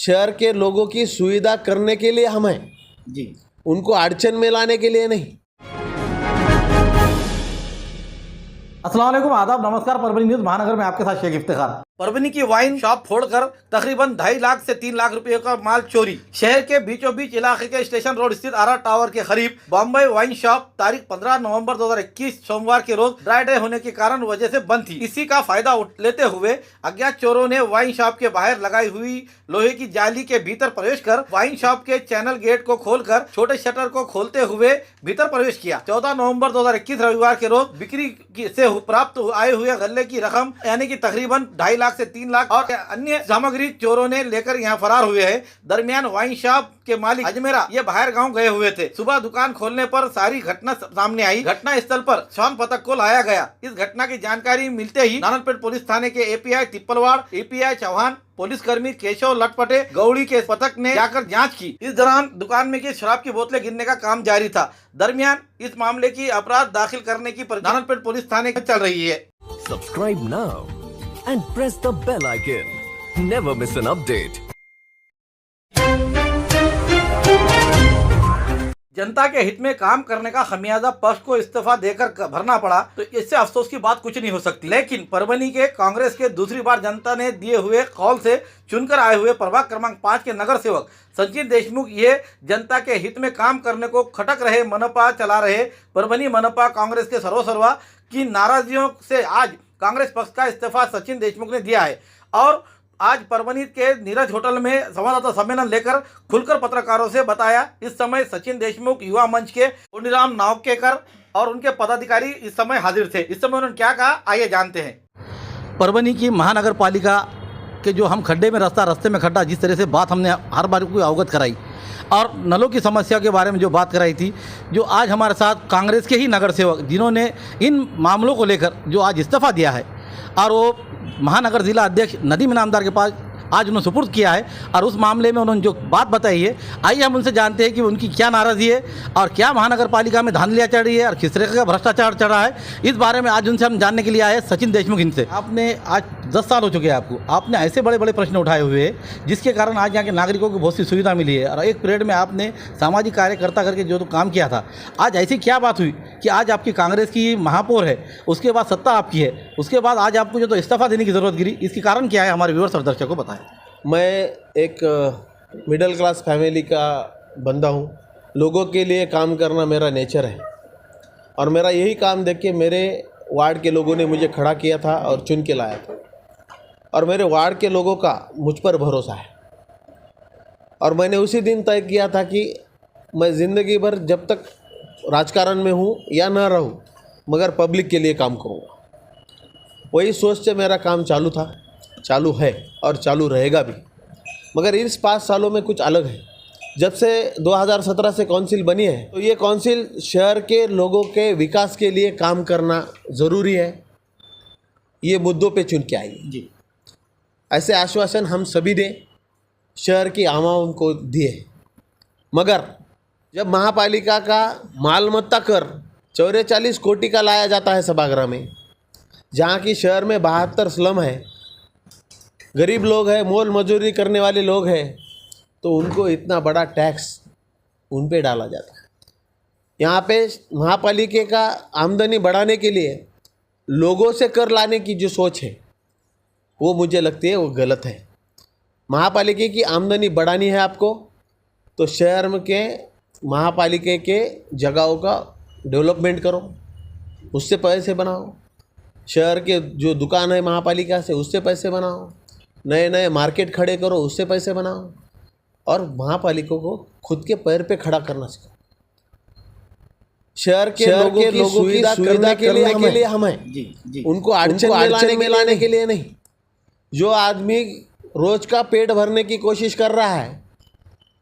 शहर के लोगों की सुविधा करने के लिए हम हैं जी। उनको अड़चन में लाने के लिए नहीं। अस्सलाम वालेकुम, आदाब, नमस्कार। परभनी न्यूज़ महानगर में आपके साथ शेख इफ्तिखार। परभनी की वाइन शॉप फोड़कर तकरीबन 2.5 लाख से 3 लाख रुपए का माल चोरी। शहर के बीचों बीच इलाके के स्टेशन रोड स्थित आरा टावर के करीब बॉम्बे वाइन शॉप तारीख 15 नवंबर 2021 सोमवार के रोज ड्राई डे होने के कारण वजह से बंद थी। इसी का फायदा लेते हुए अज्ञात चोरों ने वाइन शॉप के बाहर लगाई हुई लोहे की जाली के भीतर प्रवेश कर वाइन शॉप के चैनल गेट को खोलकर छोटे शटर को खोलते हुए भीतर प्रवेश किया। 14 नवंबर 2021 रविवार के रोज बिक्री से प्राप्त आए हुए गल्ले की रकम यानी कि तकरीबन 2.5 लाख से 3 लाख और अन्य सामग्री चोरों ने लेकर यहां फरार हुए हैं। दरमियान वाइन शॉप के मालिक अजमेरा ये बाहर गांव गए हुए थे। सुबह दुकान खोलने पर सारी घटना सामने आई। घटना स्थल पर शॉन पथक को लाया गया। इस घटना की जानकारी मिलते ही नानलपेट पुलिस थाने के एपीआई तिप्पलवाड़, एपीआई चौहान, पुलिसकर्मी केशव लटपटे गौड़ी के पथक ने जाकर जांच की। इस दौरान दुकान में की शराब की बोतलें गिनने का काम जारी था। दरमियान इस मामले की अपराध दाखिल करने की नानलपेट पुलिस थाने चल रही है। Subscribe now and press the bell icon. Never miss an update. जनता के हित में काम करने का खमियाजा पक्ष को इस्तीफा देकर भरना पड़ा तो इससे अफसोस की बात कुछ नहीं हो सकती। लेकिन परभनी के कांग्रेस के दूसरी बार जनता ने दिए हुए कौल से चुनकर आए हुए प्रभाग क्रमांक 5 के नगर सेवक सचिन देशमुख ये जनता के हित में काम करने को खटक रहे मनपा चला रहे परभनी मनपा कांग्रेस के सर्वसर्वा की नाराजगियों से आज कांग्रेस पक्ष का इस्तीफा सचिन देशमुख ने दिया है और आज परभनी के नीरज होटल में संवाददाता सम्मेलन लेकर खुलकर पत्रकारों से बताया। इस समय सचिन देशमुख युवा मंच के पुनिराम नावकेकर और उनके पदाधिकारी इस समय हाजिर थे। इस समय उन्होंने क्या कहा, आइए जानते हैं। परभनी की महानगर पालिका के जो हम खड्डे में रास्ते में खड्डा, जिस तरह से बात हमने हर बार को अवगत कराई और नलों की समस्या के बारे में जो बात कराई थी, जो आज हमारे साथ कांग्रेस के ही नगर सेवक जिन्होंने इन मामलों को लेकर जो आज इस्तीफा दिया है और वो महानगर जिला अध्यक्ष नदीम इनामदार के पास आज उन्होंने सुपुर्द किया है और उस मामले में उन्होंने जो बात बताई है, आइए हम उनसे जानते हैं कि उनकी क्या नाराज़गी है और क्या महानगर पालिका में धांधलियाँ चढ़ रही है और किस तरह का भ्रष्टाचार चढ़ रहा है। इस बारे में आज उनसे हम जानने के लिए आए सचिन देशमुख इनसे। आपने आज 10 साल हो चुके हैं आपको, आपने ऐसे बड़े बड़े प्रश्न उठाए हुए हैं जिसके कारण आज यहाँ के नागरिकों को बहुत सी सुविधा मिली है और एक पीरियड में आपने सामाजिक कार्यकर्ता करके जो तो काम किया था। आज ऐसी क्या बात हुई कि आज आपकी कांग्रेस की महापौर है, उसके बाद सत्ता आपकी है, उसके बाद आज आपको जो तो इस्तीफा देने की ज़रूरत गिरी, इसकी कारण क्या है, हमारे व्यूअर्स और दर्शकों को बताएं। मैं एक मिडिल क्लास फैमिली का बंदा हूँ। लोगों के लिए काम करना मेरा नेचर है और मेरा यही काम देख के मेरे वार्ड के लोगों ने मुझे खड़ा किया था और चुन के लाया था और मेरे वार्ड के लोगों का मुझ पर भरोसा है और मैंने उसी दिन तय किया था कि मैं ज़िंदगी भर जब तक राजकारण में हूँ या ना रहूँ मगर पब्लिक के लिए काम करूँगा। वही सोच से मेरा काम चालू था, चालू है और चालू रहेगा भी। मगर इस 5 सालों में कुछ अलग है। जब से 2017 से काउंसिल बनी है तो ये काउंसिल शहर के लोगों के विकास के लिए काम करना ज़रूरी है, ये मुद्दों पे चुन के आई जी। ऐसे आश्वासन हम सभी ने शहर की आवाम को दिए। मगर जब महापालिका का मालमत्ता कर 44 कोटि का लाया जाता है सभागृह में, जहाँ की शहर में 72 स्लम है, गरीब लोग हैं, मोल मजदूरी करने वाले लोग हैं, तो उनको इतना बड़ा टैक्स उन पे डाला जाता है। यहाँ पे महापालिका का आमदनी बढ़ाने के लिए लोगों से कर लाने की जो सोच है वो मुझे लगती है वो गलत है। महापालिका की आमदनी बढ़ानी है आपको तो शहर में के महापालिका के जगहों का डेवलपमेंट करो, उससे पैसे बनाओ। शहर के जो दुकान है महापालिका से उससे पैसे बनाओ, नए नए मार्केट खड़े करो, उससे पैसे बनाओ और महापालिका को खुद के पैर पे खड़ा करना चाहिए। शहर के लोगों की सुविधा करने के लिए हम हैं जी। उनको अड़चन में लाने के लिए नहीं। जो आदमी रोज का पेट भरने की कोशिश कर रहा है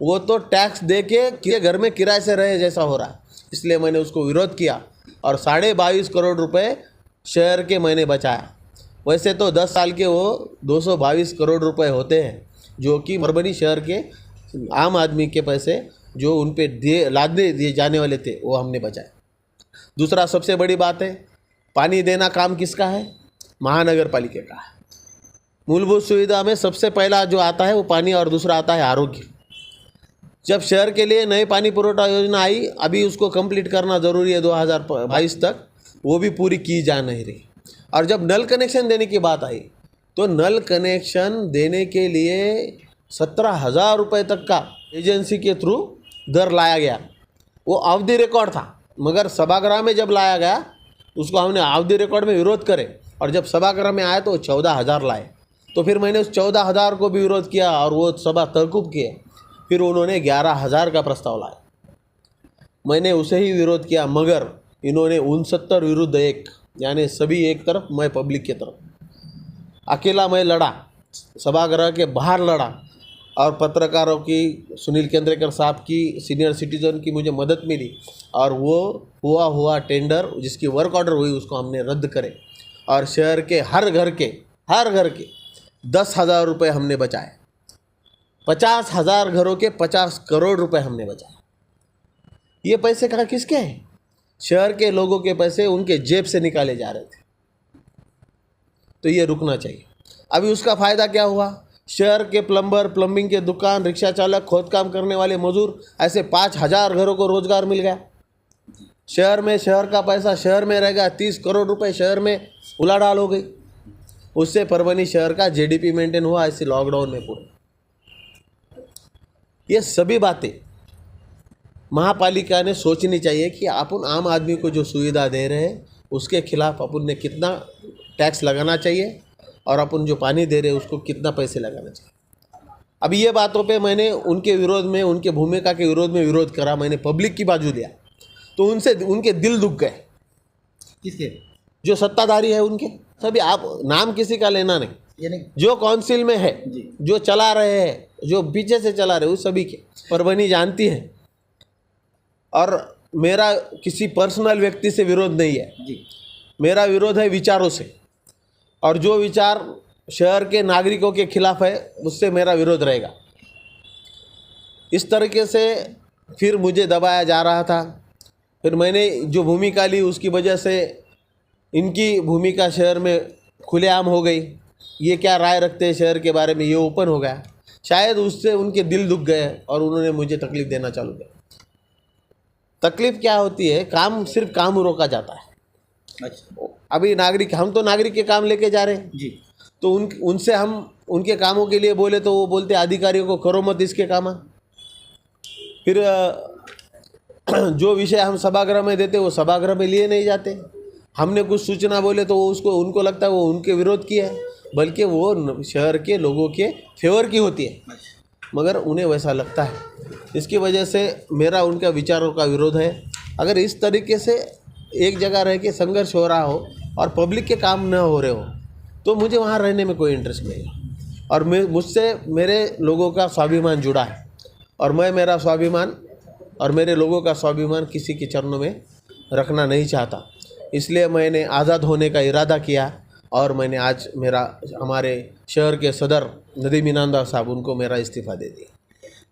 वो तो टैक्स दे के घर में किराए से रहे जैसा हो रहा है, इसलिए मैंने उसको विरोध किया और 22.5 करोड़ रुपए शहर के मैंने बचाया। वैसे तो 10 साल के वो 222 करोड़ रुपए होते हैं जो कि परभनी शहर के आम आदमी के पैसे जो उन पे लादने दिए जाने वाले थे वो हमने बचाए। दूसरा सबसे बड़ी बात है, पानी देना काम किसका है? महानगर पालिका का है। मूलभूत सुविधा में सबसे पहला जो आता है वो पानी और दूसरा आता है आरोग्य। जब शहर के लिए नई पानी पुरोठा योजना आई, अभी उसको कंप्लीट करना ज़रूरी है 2022 तक, वो भी पूरी की जा नहीं रही। और जब नल कनेक्शन देने की बात आई तो नल कनेक्शन देने के लिए 17,000 रुपये तक का एजेंसी के थ्रू दर लाया गया। वो अवधि रिकॉर्ड था, मगर सभागृह में जब लाया गया उसको हमने अवधि रिकॉर्ड में विरोध करे, और जब सभागृह में आया तो 14,000 लाए। तो फिर मैंने उस 14,000 को भी विरोध किया और वो सभा तहकूब किए। फिर उन्होंने 11,000 का प्रस्ताव लाया, मैंने उसे ही विरोध किया, मगर इन्होंने 69 विरुद्ध 1, यानी सभी एक तरफ, मैं पब्लिक की तरफ। अकेला मैं लड़ा, सभागृह के बाहर लड़ा, और पत्रकारों की, सुनील केंद्रेकर साहब की, सीनियर सिटीजन की मुझे मदद मिली, और वो हुआ टेंडर जिसकी वर्क ऑर्डर हुई उसको हमने रद्द करे, और शहर के हर घर के 10,000 रुपये हमने बचाए। 50,000 घरों के 50 करोड़ रुपए हमने बचाए। ये पैसे कहाँ किसके हैं? शहर के लोगों के पैसे उनके जेब से निकाले जा रहे थे। तो ये रुकना चाहिए। अभी उसका फ़ायदा क्या हुआ? शहर के प्लम्बर, प्लम्बिंग के दुकान, रिक्शा चालक, खोदकाम करने वाले मजदूर, ऐसे 5,000 घरों को रोजगार मिल गया। शहर का पैसा शहर में रहेगा। 30 करोड़ रुपए शहर में उलाढाल हो गई। उससे परभनी शहर का जीडीपी मेंटेन हुआ ऐसे लॉकडाउन में पूरे। ये सभी बातें महापालिका ने सोचनी चाहिए कि अपन आम आदमी को जो सुविधा दे रहे हैं उसके खिलाफ अपन ने कितना टैक्स लगाना चाहिए, और अपन जो पानी दे रहे हैं उसको कितना पैसे लगाना चाहिए। अब ये बातों पे मैंने उनके विरोध में, उनके भूमिका के विरोध में विरोध करा, मैंने पब्लिक की बाजू लिया, तो उनके दिल दुख गए। किसके? जो सत्ताधारी है उनके। सभी, आप नाम किसी का लेना नहीं, यानी जो काउंसिल में है, जो चला रहे हैं, जो पीछे से चला रहे, उस सभी के परभनी जानती है। और मेरा किसी पर्सनल व्यक्ति से विरोध नहीं है जी, मेरा विरोध है विचारों से, और जो विचार शहर के नागरिकों के खिलाफ है उससे मेरा विरोध रहेगा। इस तरीके से फिर मुझे दबाया जा रहा था। फिर मैंने जो भूमिका ली उसकी वजह से इनकी भूमिका शहर में खुलेआम हो गई। ये क्या राय रखते हैं शहर के बारे में, ये ओपन हो गया। शायद उससे उनके दिल दुख गए और उन्होंने मुझे तकलीफ़ देना चालू किया। तकलीफ़ क्या होती है? काम, सिर्फ काम रोका जाता है। अच्छा, अभी हम तो नागरिक के काम लेके जा रहे हैं जी, तो उनसे हम उनके कामों के लिए बोले तो वो बोलते अधिकारियों को करो मत इसके काम। फिर जो विषय हम सभागृह में देते वो सभागृह में लिए नहीं जाते। हमने कुछ सूचना बोले तो वो उनको लगता है वो उनके विरोध की है, बल्कि वो शहर के लोगों के फेवर की होती है, मगर उन्हें वैसा लगता है। इसकी वजह से मेरा उनका विचारों का विरोध है। अगर इस तरीके से एक जगह रह के संघर्ष हो रहा हो और पब्लिक के काम न हो रहे हो तो मुझे वहाँ रहने में कोई इंटरेस्ट नहीं है। और मुझसे मेरे लोगों का स्वाभिमान जुड़ा है, और मैं मेरा स्वाभिमान और मेरे लोगों का स्वाभिमान किसी के चरणों में रखना नहीं चाहता। इसलिए मैंने आज़ाद होने का इरादा किया, और मैंने आज हमारे शहर के सदर नदीम इनामदार साहब, उनको मेरा इस्तीफ़ा दे दिया।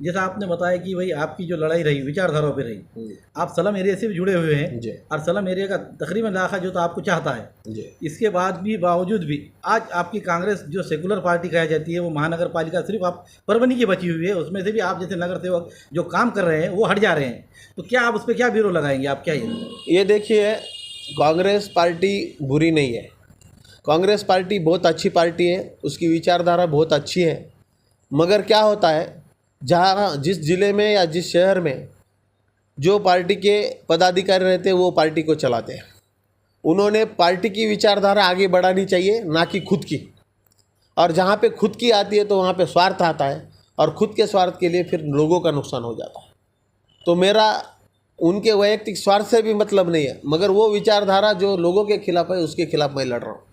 जैसा आपने बताया कि भाई आपकी जो लड़ाई रही विचारधाराओं पे रही, आप सलम एरिया से भी जुड़े हुए हैं जी। और सलम एरिया का तकरीबन इलाका जो तो आपको चाहता है जी। इसके बावजूद भी आज आपकी कांग्रेस जो सेकुलर पार्टी कही जाती है वो महानगर पालिका सिर्फ आप परभनी की बची हुई है, उसमें से भी आप जैसे नगर सेवक जो काम कर रहे हैं वो हट जा रहे हैं, तो क्या आप उस पर क्या ब्यूरो लगाएंगे? आप क्या ये देखिए, कांग्रेस पार्टी बुरी नहीं है। कांग्रेस पार्टी बहुत अच्छी पार्टी है, उसकी विचारधारा बहुत अच्छी है, मगर क्या होता है, जहाँ जिस ज़िले में या जिस शहर में जो पार्टी के पदाधिकारी रहते हैं वो पार्टी को चलाते हैं। उन्होंने पार्टी की विचारधारा आगे बढ़ानी चाहिए, ना कि खुद की। और जहाँ पे खुद की आती है तो वहाँ पे स्वार्थ आता है, और खुद के स्वार्थ के लिए फिर लोगों का नुकसान हो जाता है। तो मेरा उनके वैयक्तिक स्वार्थ से भी मतलब नहीं है, मगर वो विचारधारा जो लोगों के खिलाफ है उसके खिलाफ मैं लड़ रहा हूँ।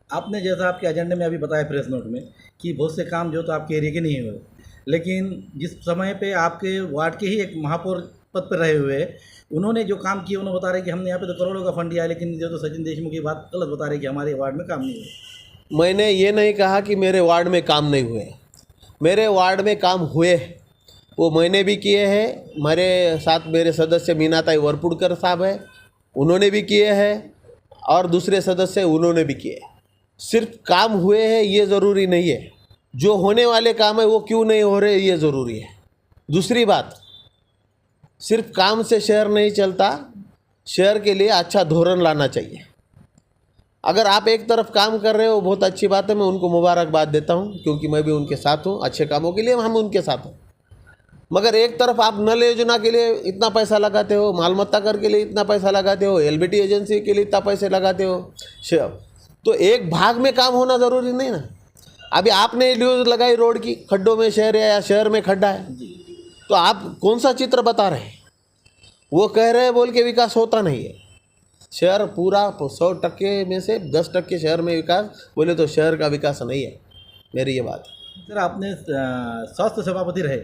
आपने जैसा आपके एजेंडे में अभी बताया प्रेस नोट में कि बहुत से काम जो तो आपके एरिया के नहीं हुए, लेकिन जिस समय पे आपके वार्ड के ही एक महापौर पद पर रहे हुए उन्होंने जो काम किए, उन्होंने बता रहे कि हमने यहाँ पे तो करोड़ों का फंड दिया, लेकिन जो तो सचिन देशमुख की बात गलत बता रहे कि हमारे वार्ड में काम नहीं हुए। मैंने ये नहीं कहा कि मेरे वार्ड में काम नहीं हुए, मेरे वार्ड में काम हुए, वो मैंने भी किए हैं। मेरे साथ मेरे सदस्य मीनाताई वरपुड़कर साहब है, उन्होंने भी किए हैं, और दूसरे सदस्य उन्होंने भी किए। सिर्फ काम हुए हैं ये ज़रूरी नहीं है, जो होने वाले काम है वो क्यों नहीं हो रहे ये ज़रूरी है। दूसरी बात, सिर्फ काम से शहर नहीं चलता, शहर के लिए अच्छा धोरण लाना चाहिए। अगर आप एक तरफ काम कर रहे हो बहुत अच्छी बात है, मैं उनको मुबारकबाद देता हूँ क्योंकि मैं भी उनके साथ हूँ, अच्छे कामों के लिए हम उनके साथ हूँ। मगर एक तरफ आप नल योजना के लिए इतना पैसा लगाते हो, मालमत्ता कर के लिए इतना पैसा लगाते हो, एलबीटी एजेंसी के लिए इतना पैसे लगाते हो, तो एक भाग में काम होना ज़रूरी नहीं ना। अभी आपने न्यूज़ लगाई रोड की, खड्डों में शहर है या शहर में खड्डा है, तो आप कौन सा चित्र बता रहे हैं? वो कह रहे हैं बोल के विकास होता नहीं है। शहर पूरा 100% में से 10% शहर में विकास बोले तो शहर का विकास नहीं है, मेरी ये बात है। सर, आपने स्वास्थ्य सभापति रहे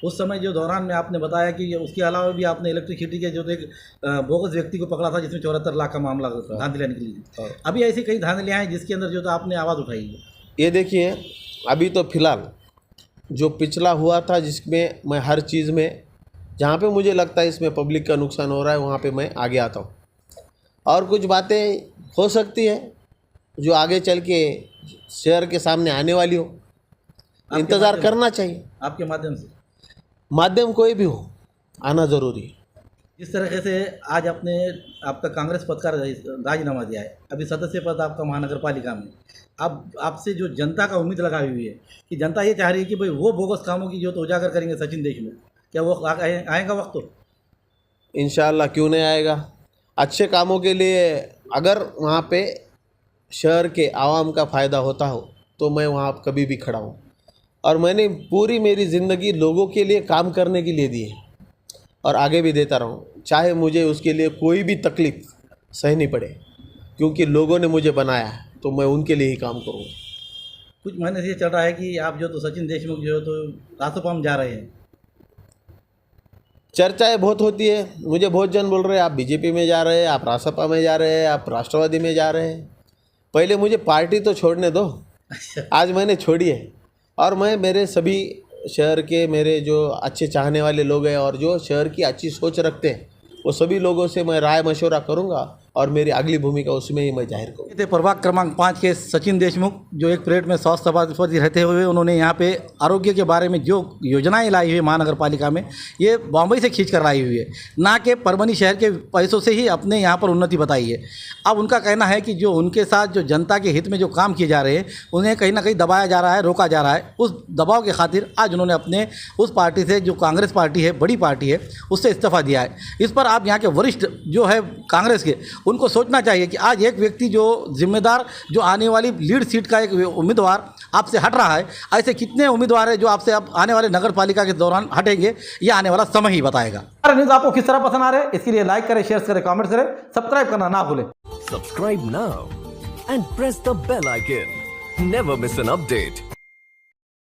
उस समय जो दौरान में आपने बताया कि उसके अलावा भी आपने इलेक्ट्रिसिटी के जो एक बोगस व्यक्ति को पकड़ा था जिसमें 74 लाख का मामला धांधलियाँ निकली थी। अभी ऐसी कई धांधलियाँ हैं जिसके अंदर जो तो आपने आवाज़ उठाई है। ये देखिए, अभी तो फिलहाल जो पिछला हुआ था जिसमें मैं हर चीज़ में जहाँ पे मुझे लगता है इसमें पब्लिक का नुकसान हो रहा है वहाँ पे मैं आगे आता हूँ। और कुछ बातें हो सकती है जो आगे चल के शहर के सामने आने वाली हो, इंतज़ार करना चाहिए। आपके माध्यम से, माध्यम कोई भी हो, आना ज़रूरी है। जिस तरीके से आज आपका कांग्रेस पद का राजीनामा दिया है, अभी सदस्य पद आपका महानगर पालिका में, अब आपसे जो जनता का उम्मीद लगाई हुई है कि जनता ये चाह रही है कि भाई वो बोगस कामों की जो तो उजागर करेंगे सचिन देशमुख, क्या वो आएगा वक्त? तो इंशाअल्लाह क्यों नहीं आएगा। अच्छे कामों के लिए अगर वहाँ पे शहर के आवाम का फ़ायदा होता हो तो मैं वहाँ कभी भी खड़ा हूँ। और मैंने पूरी मेरी ज़िंदगी लोगों के लिए काम करने के लिए दी है और आगे भी देता रहूँ, चाहे मुझे उसके लिए कोई भी तकलीफ़ सहनी पड़े, क्योंकि लोगों ने मुझे बनाया है तो मैं उनके लिए ही काम करूँ। कुछ महीने से ये चल रहा है कि आप जो तो सचिन देशमुख जो तो रासोपा में जा रहे हैं। चर्चाएं बहुत होती है, मुझे बहुत जन बोल रहे हैं आप बीजेपी में जा रहे हैं, आप रासपा में जा रहे हैं, आप राष्ट्रवादी में जा रहे हैं। पहले मुझे पार्टी तो छोड़ने दो। आज मैंने छोड़ी है और मैं मेरे सभी शहर के मेरे जो अच्छे चाहने वाले लोग हैं और जो शहर की अच्छी सोच रखते हैं वो सभी लोगों से मैं राय मशवरा करूंगा और मेरी अगली भूमिका उसमें ही मैं जाहिर करूँगा। थे प्रभाग क्रमांक 5 के सचिन देशमुख, जो एक परेड में स्वास्थ्य सभापति रहते हुए उन्होंने यहाँ पे आरोग्य के बारे में जो योजनाएं लाई हुई है महानगर पालिका में, ये बॉम्बे से खींच कर लाई हुई है, ना कि परभनी शहर के पैसों से ही अपने यहाँ पर उन्नति बताई है। अब उनका कहना है कि जो उनके साथ जो जनता के हित में जो काम किए जा रहे हैं उन्हें कहीं ना कहीं दबाया जा रहा है, रोका जा रहा है। उस दबाव के खातिर आज उन्होंने अपने उस पार्टी से, जो कांग्रेस पार्टी है, बड़ी पार्टी है, उससे इस्तीफा दिया है। इस पर आप यहाँ के वरिष्ठ जो है कांग्रेस के, उनको सोचना चाहिए कि आज एक व्यक्ति जो जिम्मेदार, जो आने वाली लीड सीट का एक उम्मीदवार आपसे हट रहा है, ऐसे कितने उम्मीदवार हैं जो आपसे अब आने वाले नगर पालिका के दौरान हटेंगे, ये आने वाला समय ही बताएगा। हमारे न्यूज़ आपको किस तरह पसंद आ रहे हैं, इसके लिए लाइक करें, शेयर करें, कमेंट करें, सब्सक्राइब करना ना भूलें। Subscribe now and press the bell icon. Never miss an update.